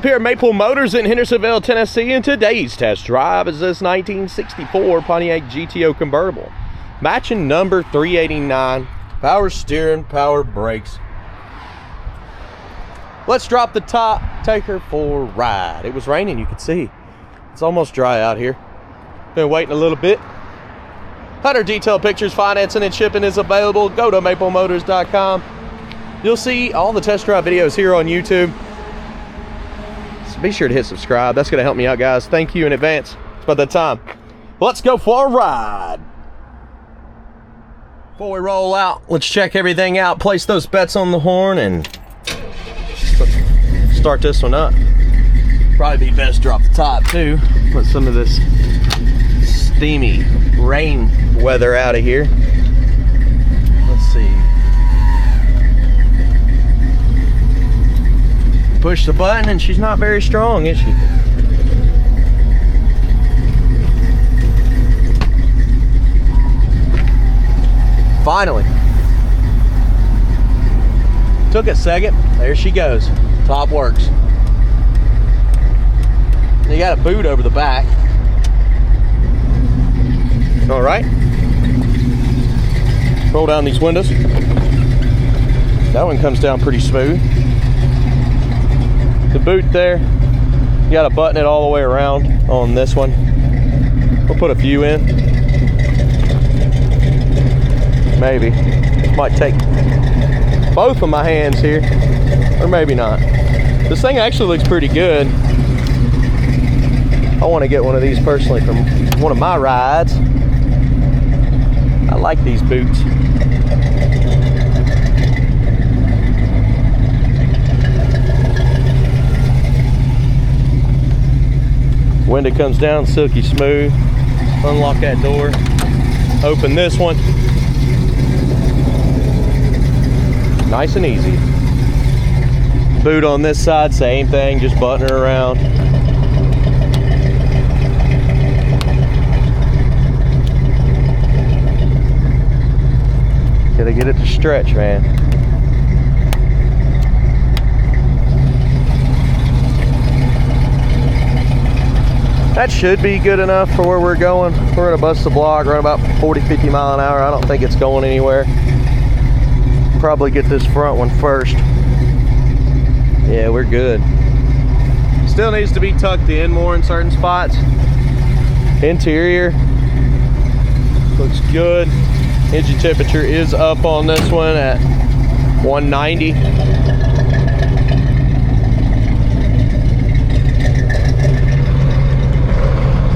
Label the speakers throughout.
Speaker 1: here at Maple Motors in Hendersonville, Tennessee, and today's test drive is this 1964 Pontiac GTO Convertible. Matching number 389, power steering, power brakes. Let's drop the top, take her for a ride. It was raining, you can see. It's almost dry out here. Been waiting a little bit. 100 detailed pictures, financing and shipping is available. Go to maplemotors.com. You'll see all the test drive videos here on YouTube. So be sure to hit subscribe. That's going to help me out, guys. Thank you in advance. It's about that time. Let's go for a ride. Before we roll out, let's check everything out. Place those bets on the horn and start this one up. Probably be best drop the top too. Put some of this steamy rain weather out of here. Let's see. Push the button and she's not very strong, is she? Finally. Took a second. There she goes. Top works. You got a boot over the back. All right. Roll down these windows. That one comes down pretty smooth. The boot there, you got to button it all the way around on this one. We'll put a few in. Maybe. Might take both of my hands here, or maybe not. This thing actually looks pretty good. I want to get one of these personally from one of my rides. I like these boots. Window comes down silky smooth. Unlock that door. Open this one. Nice and easy. Boot on this side, same thing, just button her around. Gotta get it to stretch, man. That should be good enough for where we're going. We're gonna bust the block, run about 40-50 mile an hour. I don't think it's going anywhere. Probably get this front one first. Yeah, we're good. Still needs to be tucked in more in certain spots. Interior looks good. Engine temperature is up on this one at 190.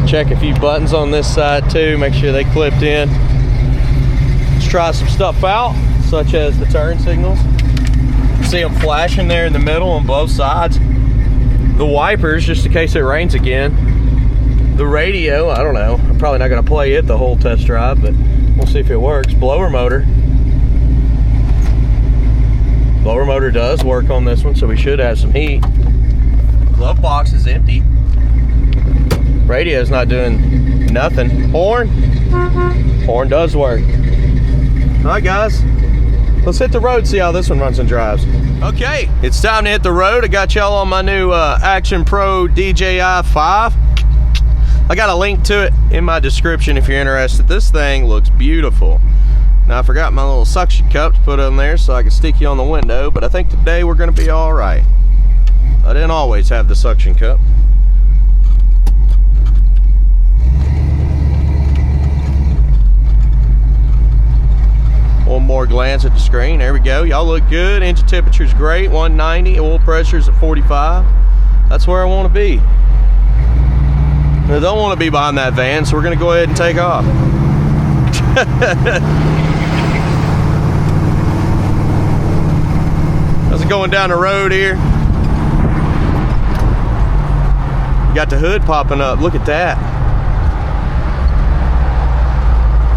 Speaker 1: Check a few buttons on this side too, make sure they clipped in. Let's try some stuff out, such as the turn signals. See them flashing there in the middle on both sides. The wipers, just in case it rains again. The radio, I don't know. I'm probably not gonna play it the whole test drive, but we'll see if it works. Blower motor. Blower motor does work on this one, so we should have some heat. Glove box is empty. Radio's not doing nothing. Horn. Horn does work. All right, guys. Let's hit the road, see how this one runs and drives. Okay, it's time to hit the road. I got y'all on my new Action Pro DJI 5. I got a link to it in my description if you're interested. This thing looks beautiful. Now I forgot my little suction cup to put on there so I can stick you on the window, but I think today we're gonna be all right. I didn't always have the suction cup. One more glance at the screen. There we go. Y'all look good. Engine temperature's great. 190. Oil pressure's at 45. That's where I want to be. I don't want to be behind that van, so we're going to go ahead and take off. How's it going down the road here? You got the hood popping up. Look at that.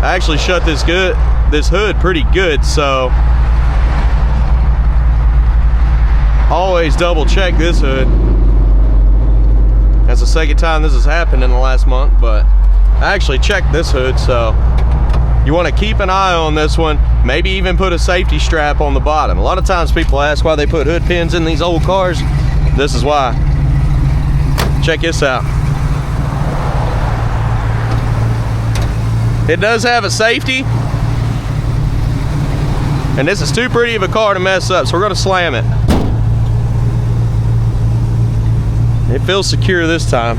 Speaker 1: I actually shut this hood pretty good, so always double check this hood. That's the second time this has happened in the last month, but I actually checked this hood, so you want to keep an eye on this one. Maybe even put a safety strap on the bottom. A lot of times people ask why they put hood pins in these old cars. This is why. Check this out. It does have a safety, and this is too pretty of a car to mess up, so we're going to slam it. It feels secure this time.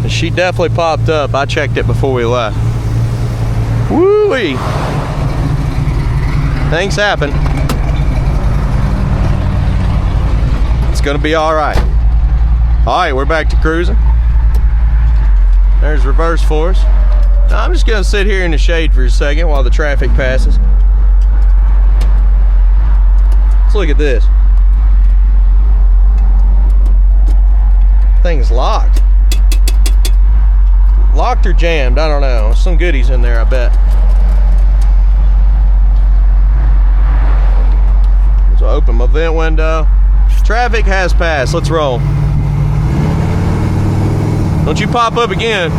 Speaker 1: And she definitely popped up. I checked it before we left. Woo-wee. Things happen. It's gonna be all right. All right, we're back to cruising. There's reverse for us. Now, I'm just gonna sit here in the shade for a second while the traffic passes. Let's look at this. Thing's locked. Locked or jammed, I don't know. Some goodies in there, I bet. So open my vent window. Traffic has passed. Let's roll. Don't you pop up again.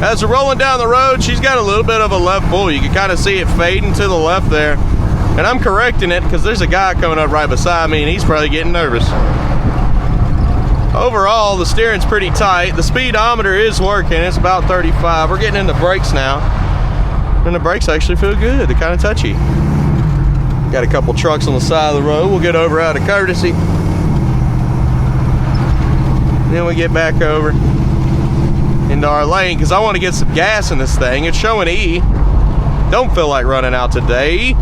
Speaker 1: As we're rolling down the road, she's got a little bit of a left pull. You can kind of see it fading to the left there. And I'm correcting it because there's a guy coming up right beside me and he's probably getting nervous. Overall, the steering's pretty tight. The speedometer is working. It's about 35. We're getting into brakes now. And the brakes actually feel good. They're kind of touchy. Got a couple trucks on the side of the road. We'll get over out of courtesy. Then we get back over into our lane because I want to get some gas in this thing. It's showing E. Don't feel like running out today.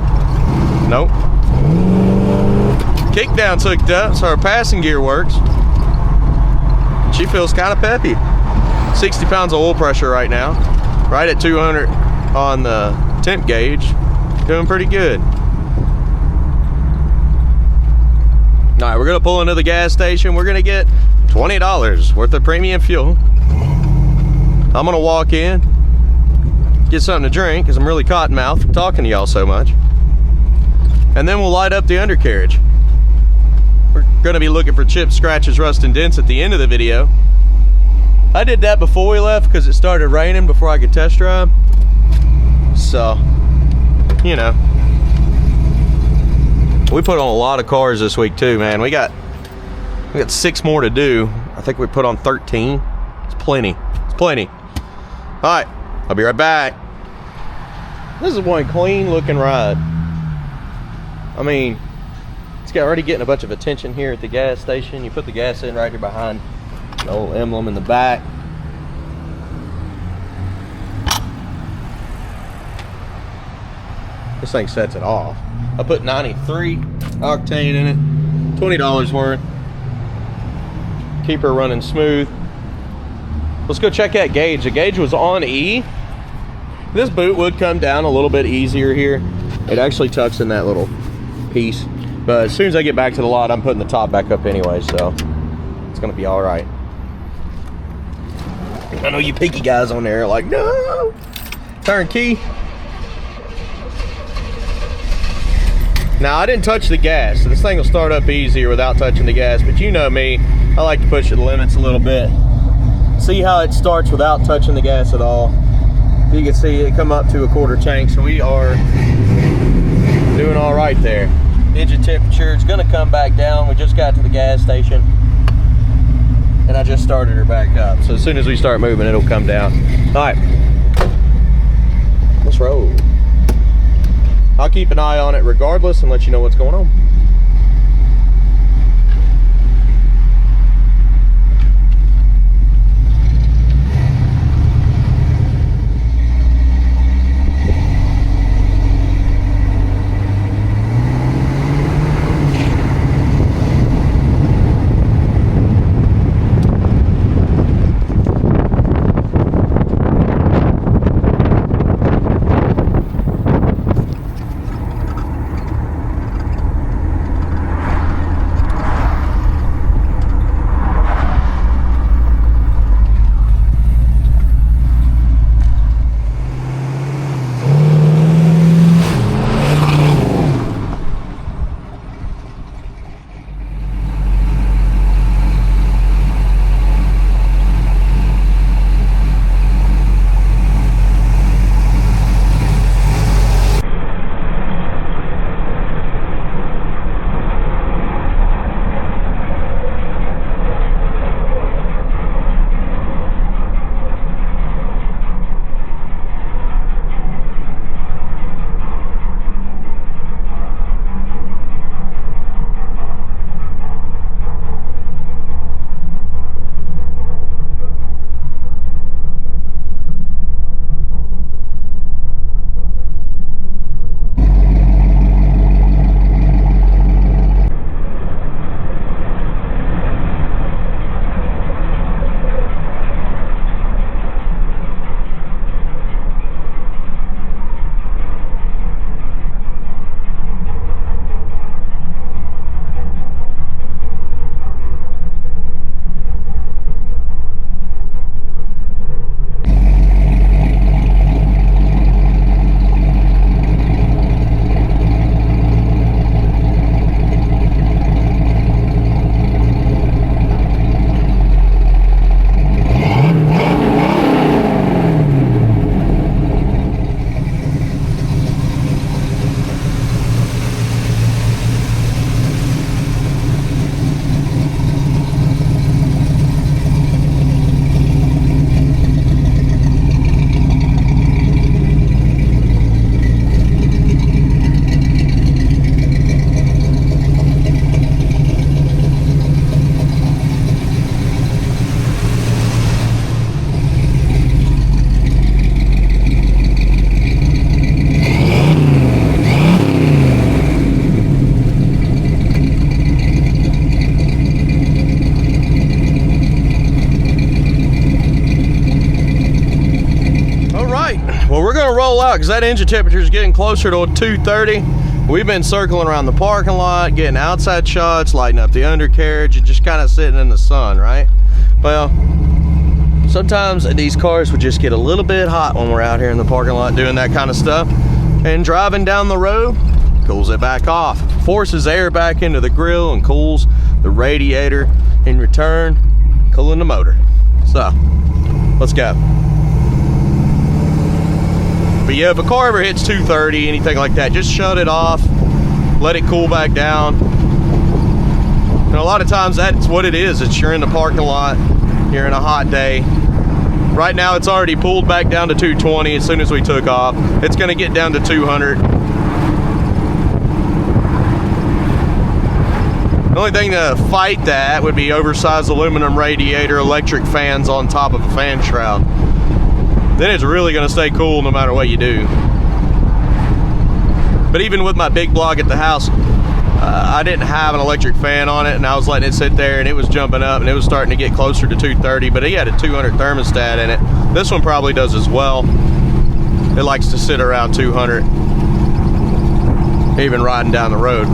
Speaker 1: Nope. Kickdown's hooked up, so our passing gear works. She feels kind of peppy. 60 pounds of oil pressure right now. Right at 200 on the temp gauge. Doing pretty good. Alright, we're going to pull into the gas station. We're going to get $20 worth of premium fuel. I'm going to walk in, get something to drink because I'm really cottonmouthed from talking to y'all so much. And then we'll light up the undercarriage. We're going to be looking for chips, scratches, rust, and dents at the end of the video. I did that before we left because it started raining before I could test drive. So, you know. We put on a lot of cars this week too, man. We got 6 more to do. I think we put on 13. It's plenty. It's plenty. All right, I'll be right back. This is one clean looking ride. I mean, it's already getting a bunch of attention here at the gas station. You put the gas in right here behind the old emblem in the back. This thing sets it off. I put 93 octane in it, $20 worth. Keep her running smooth. Let's go check that gauge. The gauge was on E. This boot would come down a little bit easier here. It actually tucks in that little piece. But as soon as I get back to the lot, I'm putting the top back up anyway, so it's gonna be all right. I know you picky guys on there are like, no, turn key. Now, I didn't touch the gas, so this thing will start up easier without touching the gas, but you know me, I like to push the limits a little bit. See how it starts without touching the gas at all. You can see it come up to a quarter tank, so we are doing all right there. Engine temperature is gonna come back down. We just got to the gas station and I just started her back up. So as soon as we start moving, it'll come down. All right, let's roll. I'll keep an eye on it regardless and let you know what's going on. Well, we're gonna roll out because that engine temperature is getting closer to 230. We've been circling around the parking lot, getting outside shots, lighting up the undercarriage, and just kind of sitting in the sun, right? Well, sometimes these cars would just get a little bit hot when we're out here in the parking lot doing that kind of stuff. And driving down the road cools it back off. Forces air back into the grill and cools the radiator, in return, cooling the motor. So, let's go. But yeah, if a car ever hits 230, anything like that, just shut it off, let it cool back down. And a lot of times that's what it is. It's you're in the parking lot, you're in a hot day. Right now it's already pulled back down to 220 as soon as we took off. It's gonna get down to 200. The only thing to fight that would be oversized aluminum radiator, electric fans on top of a fan shroud. Then it's really gonna stay cool no matter what you do. But even with my big block at the house, I didn't have an electric fan on it, and I was letting it sit there, and it was jumping up, and it was starting to get closer to 230, but he had a 200 thermostat in it. This one probably does as well. It likes to sit around 200, even riding down the road.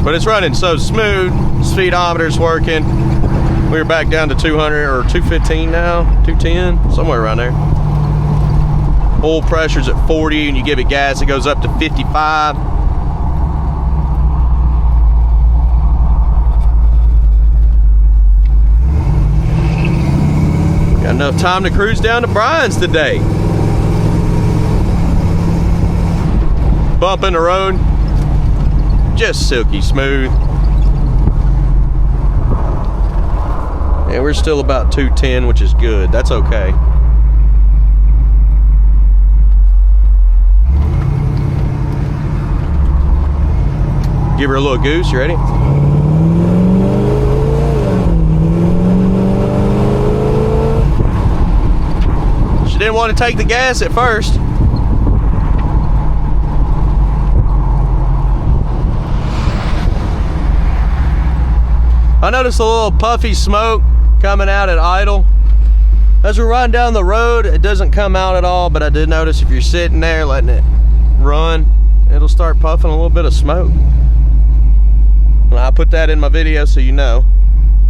Speaker 1: But it's running so smooth, speedometer's working. We're back down to 200 or 215 now, 210, somewhere around there. Oil pressure's at 40, and you give it gas, it goes up to 55. Got enough time to cruise down to Brian's today. Bump in the road, just silky smooth. And we're still about 210, which is good. That's okay. Give her a little goose. You ready? She didn't want to take the gas at first. I noticed a little puffy smoke coming out at idle. As we're riding down the road, it doesn't come out at all, but I did notice if you're sitting there letting it run, it'll start puffing a little bit of smoke. And I put that in my video so you know.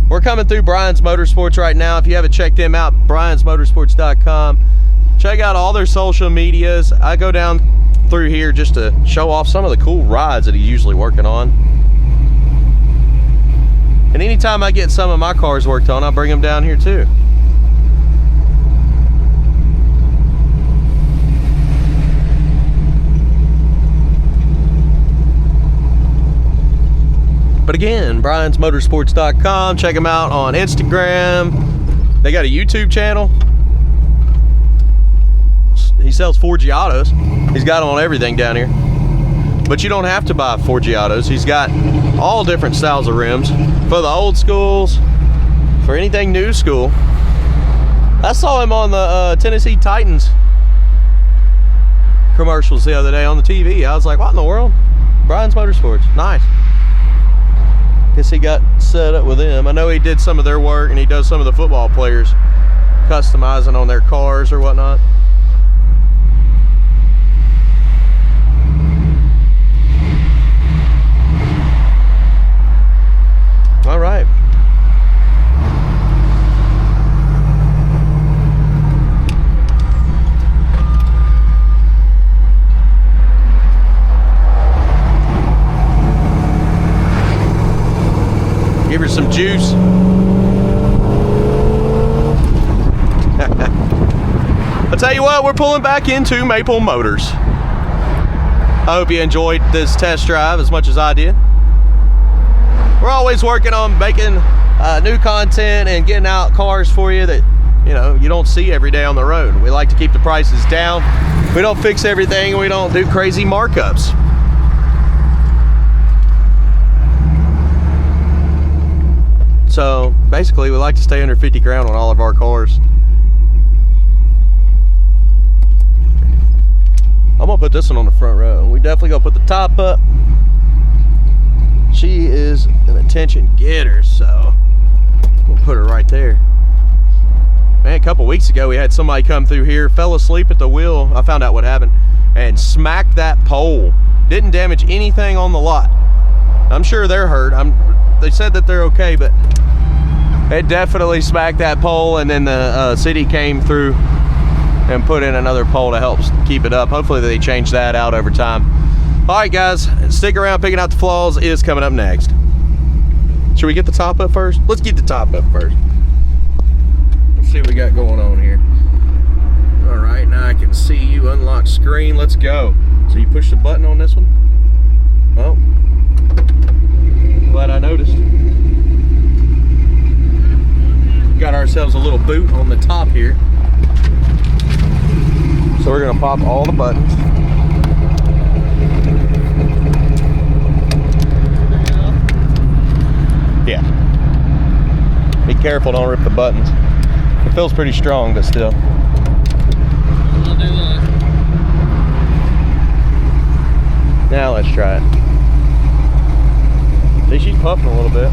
Speaker 1: We're coming through Brian's Motorsports right now. If you haven't checked them out, briansmotorsports.com. Check out all their social medias. I go down through here just to show off some of the cool rides that he's usually working on. And anytime I get some of my cars worked on, I bring them down here too. But again, briansmotorsports.com. Check them out on Instagram. They got a YouTube channel. He sells 4G autos. He's got them on everything down here. But you don't have to buy 4G autos. He's got all different styles of rims for the old schools, for anything new school. I saw him on the Tennessee Titans commercials the other day on the TV. I was like, what in the world? Brian's Motorsports. Nice. Guess he got set up with them. I know he did some of their work, and he does some of the football players customizing on their cars or whatnot. All right. Give her some juice. I'll tell you what, we're pulling back into Maple Motors. I hope you enjoyed this test drive as much as I did. We're always working on making new content and getting out cars for you that you don't see every day on the road. We like to keep the prices down. We don't fix everything. We don't do crazy markups. So basically, we like to stay under 50 grand on all of our cars. I'm gonna put this one on the front row. We definitely gonna put the top up. She is an attention getter, so we'll put her right there. Man, a couple weeks ago, we had somebody come through here, fell asleep at the wheel. I found out what happened, and smacked that pole. Didn't damage anything on the lot. I'm sure they're hurt. They said that they're okay, but it definitely smacked that pole, and then the city came through and put in another pole to help keep it up. Hopefully they change that out over time. All right, guys, stick around. Picking out the flaws is coming up next. Should we get the top up first? Let's get the top up first. Let's see what we got going on here. All right, now I can see you. Unlock screen. Let's go. So you push the button on this one. Oh, glad I noticed. Got ourselves a little boot on the top here. So we're gonna pop all the buttons. Yeah. Be careful, don't rip the buttons. It feels pretty strong, but still.
Speaker 2: I'll do that.
Speaker 1: Now let's try it. See, she's puffing a little bit.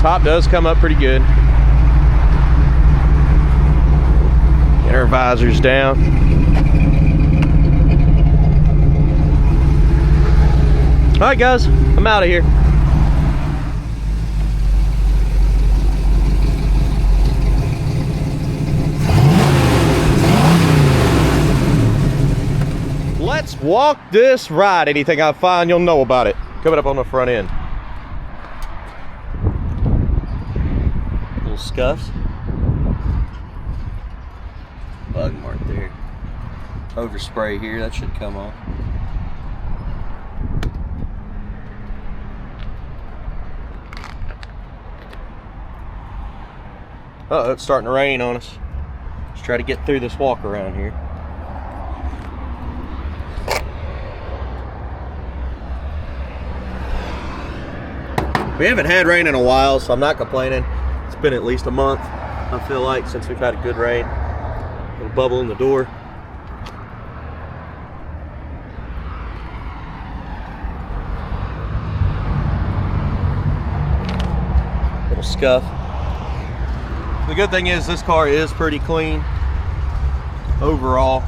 Speaker 1: Top does come up pretty good. Get our visors down. All right, guys, I'm out of here. Let's walk this ride. Anything I find, you'll know about it. Coming up on the front end. Little scuffs. Bug mark there. Overspray here, that should come off. Uh-oh, it's starting to rain on us. Let's try to get through this walk around here. We haven't had rain in a while, so I'm not complaining. It's been at least a month, I feel like, since we've had a good rain. A little bubble in the door. Little scuff. The good thing is this car is pretty clean overall.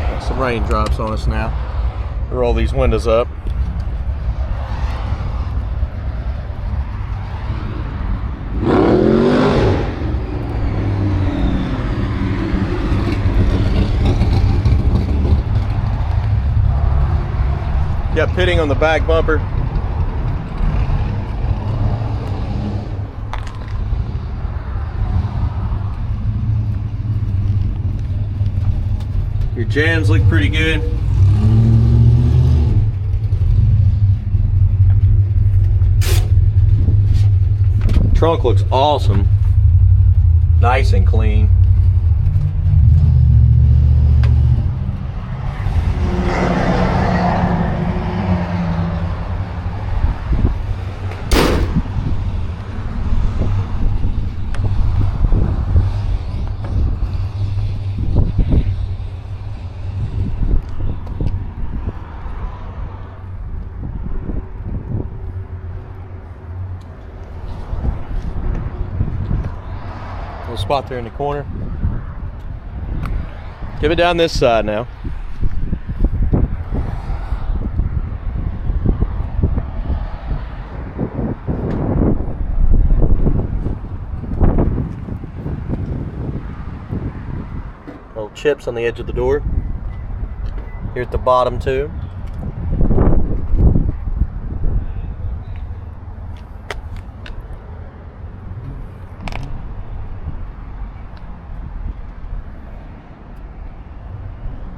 Speaker 1: Got some raindrops on us now. Roll these windows up. Got pitting on the back bumper. Your jams look pretty good. Trunk looks awesome. Nice and clean. Little spot there in the corner. Give it down this side now. Little chips on the edge of the door. Here at the bottom too.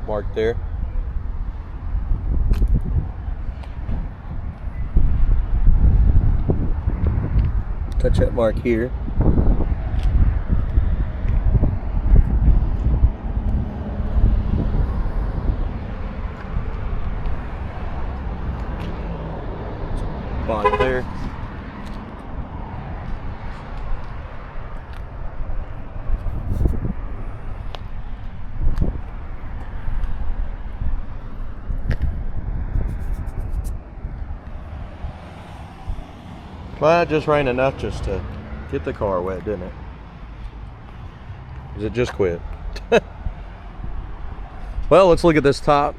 Speaker 1: Mark there. Touch that mark here. Spot there. Well, it just rained enough just to get the car wet, didn't it? 'Cause it just quit. Well, let's look at this top.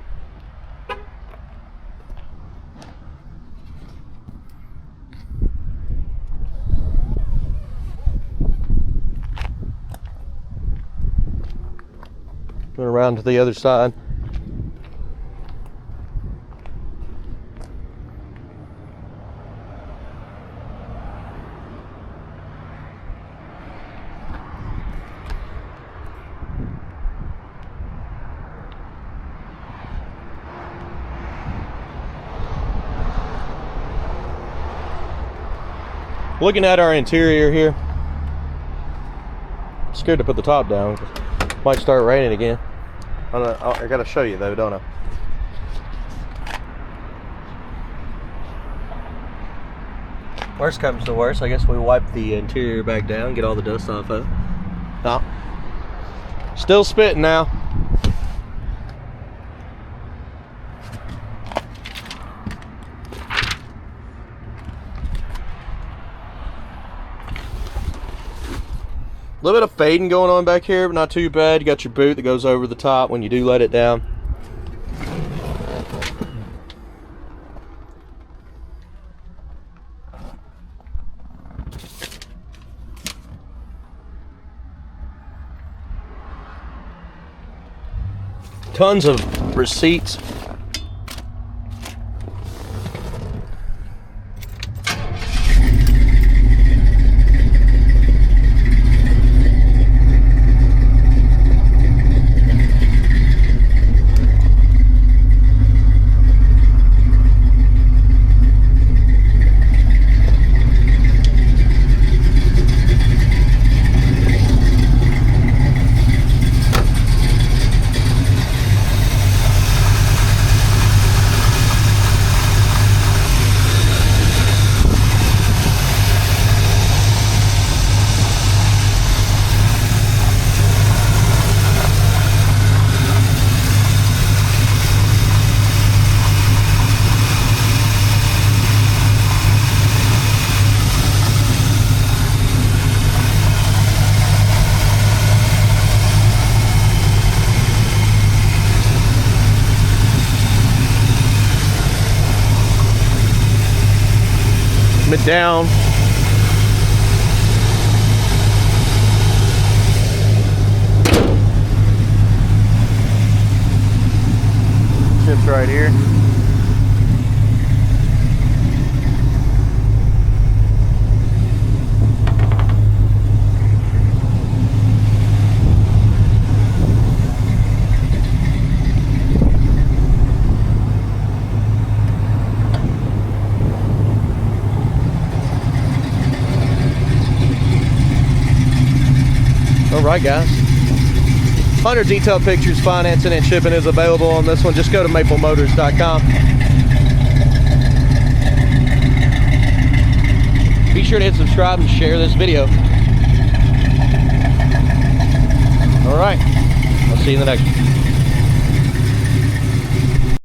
Speaker 1: Going around to the other side. Looking at our interior here, I'm scared to put the top down. Might start raining again. I gotta show you though, don't I? Worst comes to worst, I guess we wipe the interior back down, get all the dust off of it. No. Still spitting now. A little bit of fading going on back here, but not too bad. You got your boot that goes over the top when you do let it down. Tons of receipts. It down. Chips right here. Alright guys, 100 detailed pictures, financing and shipping is available on this one. Just go to maplemotors.com. Be sure to hit subscribe and share this video. Alright, I'll see you in the next one.